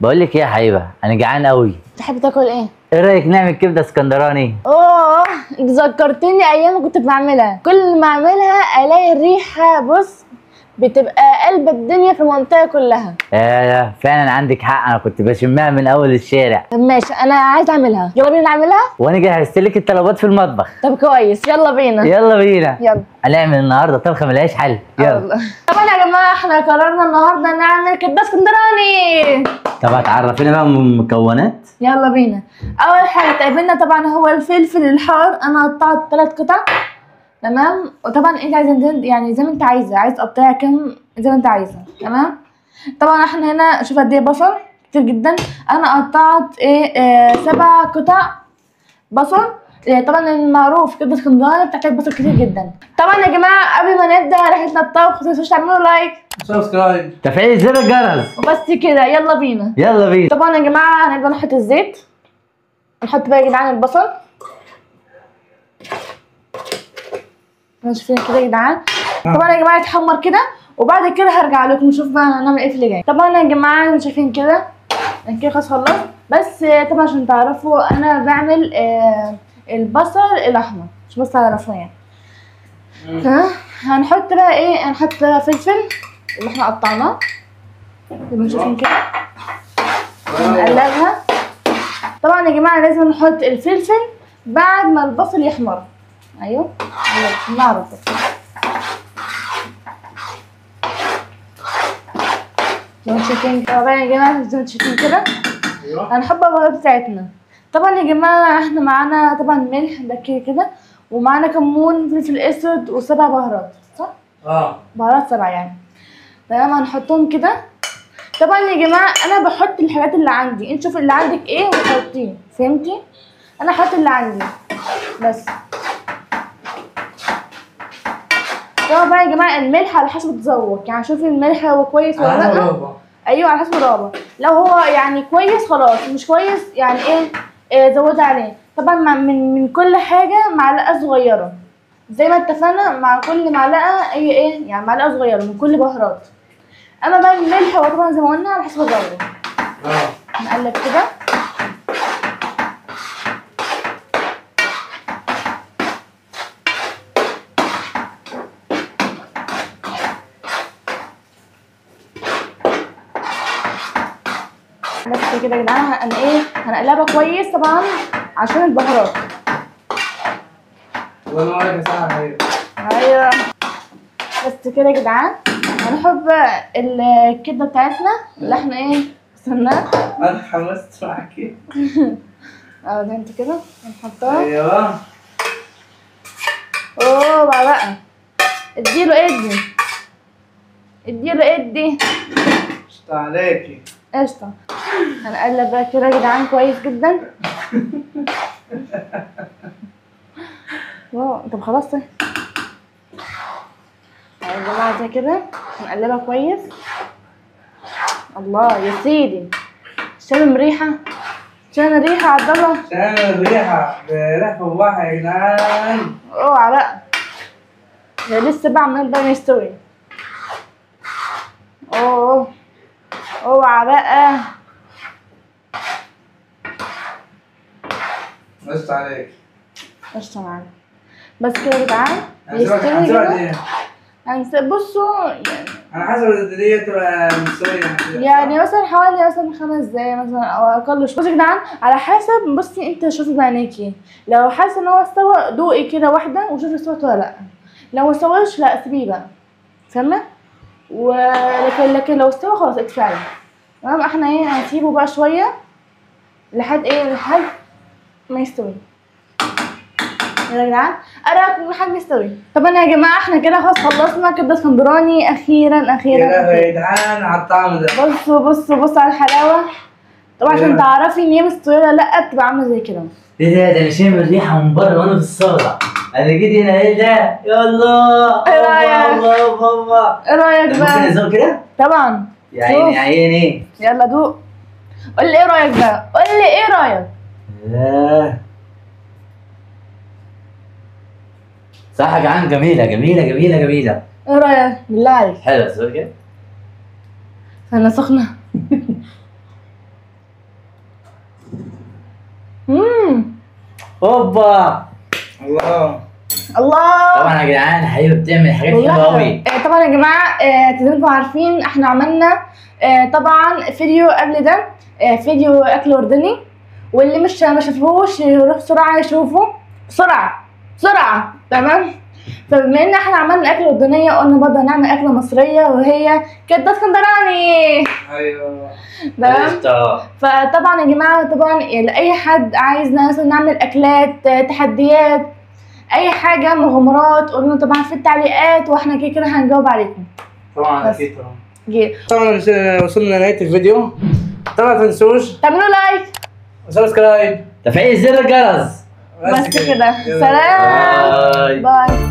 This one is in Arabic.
بقول لك ايه يا حبيبه، انا جعان قوي. تحب تاكل ايه؟ ايه رايك نعمل كبده اسكندراني؟ اوه، انت ذكرتني ايام ما كنت بعملها. كل ما اعملها الاقي الريحه، بص، بتبقى قلب الدنيا في المنطقه كلها. يا فعلا عندك حق، انا كنت بشمها من اول الشارع. طب ماشي، انا عايز اعملها، يلا بينا نعملها. وانا جهزت لك الطلبات في المطبخ. طب كويس، يلا بينا. يلا بينا. يلا هنعمل النهارده طبخه ملهاش حل. يلا. طبعا يا جماعه احنا قررنا النهارده نعمل كبده اسكندراني. طب هتعرفينا بقى من المكونات؟ يلا بينا. اول حاجه تقابلنا طبعا هو الفلفل الحار، انا قطعت 3 قطع. تمام. وطبعا انت عايزه يعني زي ما انت عايزه تقطعها كام زي ما انت عايزه. تمام. طبعا احنا هنا شوف قد ايه بصل كتير جدا. انا قطعت 7 قطع بصل. طبعا المعروف كبده اسكندراني بتحتاج بصل كتير جدا. طبعا يا جماعه قبل ما نبدا رحلتنا الطبخ متنسوش تعملوا لايك سبسكرايب تفعيل زر الجرس وبس كده. يلا بينا. يلا بينا. طبعا يا جماعه هنبدا نحط الزيت. نحط بقى يا جدعان البصل. شايفين كده يا جدعان. طبعا يا جماعه يتحمر كده وبعد كده هرجع لكم نشوف بقى هنعمل ايه في اللي جاي. طبعا يا جماعه شايفين كده كده خلاص خلصت. بس طبعا عشان تعرفوا انا بعمل البصل الاحمر مش بس تعرفوا يعني. هنحط بقى ايه، هنحط فلفل اللي احنا قطعناه زي ما شايفين كده. هنقلبها. طبعا يا جماعه لازم نحط الفلفل بعد ما البصل يحمر. ايوه عشان نعرف. زي ما شايفين كده بقى يا جماعه، زي ما شايفين كده هنحط البهارات بتاعتنا. طبعا يا جماعه احنا معانا طبعا ملح ده كده ومعانا كمون فلفل اسود و7 بهارات، صح؟ بهارات 7 يعني. تمام. هنحطهم كده. طبعا يا جماعه انا بحط الحاجات اللي عندي، انت شوفي اللي عندك ايه وحطيه، فهمتي؟ انا هحط اللي عندي بس. طبعا بقى يا جماعه الملح على حسب التذوق، يعني شوفي الملح هو كويس ولا لا. ايوه على حسب الرغبه. لو هو يعني كويس خلاص، مش كويس يعني ايه زودي عليه. طبعا من كل حاجه معلقه صغيره زي ما اتفقنا، مع كل معلقه ايه يعني معلقه صغيره من كل بهارات. اما بقى الملح هو طبعا زي ما قلنا على حسب الرغبه. نقلب كده. بس كده يا جدعان هنقلبها كويس طبعا عشان البهارات. والله ما عليك ساعة. ايوه بس كده يا جدعان. هنحط بقى الكبده بتاعتنا اللي احنا استنى انا اتحمست معاكي. ده انت كده هنحطها. ايوه. اوه بقى اديله ادي. قشطة عليكي. قشطه. هنقلب بقى كده يا جدعان كويس جدا. واو طب خلاص يا جماعه زي كده هنقلبها كويس. الله يا سيدي، شامم ريحه عبد الله. شامم الريحة بريحة فواحة يا جدعان. اوعى بقى ده لسه بعمل بقى يستوي. اوعى بقى. قشطة عليك. قشطة معانا. بس كده يا جدعان يستوي كده. بصوا يعني على حسب الدنيا تبقى مستوية يعني مثلا حوالي مثلا 5 دقايق مثلا او اقل شويه. بصي يا جدعان على حسب، بصي انت شوفي بعينيكي، لو حاسه ان هو استوى دوقي كده واحده وشوفي استوت ولا لا. لو ما استواش لا سيبيه بقى، فاهمه؟ لكن لو استوى خلاص اتفعل. تمام. احنا هنسيبه بقى شويه لحد ما يستوي. يا جدعان اراكم لحد ما يستوي. طبعا يا جماعه احنا كده خلاص خلصنا كبده اسكندراني اخيرا. يا جدعان على الطعم ده. بصوا على الحلاوه. طبعا عشان تعرفي ان هي مستويه ولا لا بتبقى عامله زي كده. ايه ده انا شامم الريحه من بره وانا في الصاله. انا جيت هنا. ايه ده؟ يلا. ايه رايك؟ الله ايه رايك بقى؟ ممكن ازوق كده؟ طبعا. يا عيني يا عيني. يلا دوق. قول لي ايه رايك بقى، قول لي ايه رايك. صح يا جدعان، جميله. ايه رايك؟ بالله عليك. حلوه الزوق كده. انا سخنه. هوبا الله. الله. طبعا يا جدعان حبيبه بتعمل حاجات حلوه قوي. طبعا يا جماعه تقدروا عارفين احنا عملنا طبعا فيديو قبل ده، فيديو اكل اردني، واللي مش ما شافوهوش يروح بسرعه يشوفه بسرعه تمام. فبما ان احنا عملنا اكل اردنيه قلنا برضه هنعمل اكله مصريه وهي كبده اسكندراني. ايوه تمام. قشطة. فطبعا يا جماعه طبعا لاي حد عايزنا مثلا نعمل اكلات تحديات اي حاجه مغامرات قولوا لنا طبعا في التعليقات واحنا كده كده هنجاوب عليكم. طبعا بس. اكيد طبعا. جيل. طبعا وصلنا لنهايه الفيديو. طبعا ما تنسوش تعملوا لايك وسبسكرايب. تفعيل زر الجرس. بس كده. يلا. سلام. باي. باي.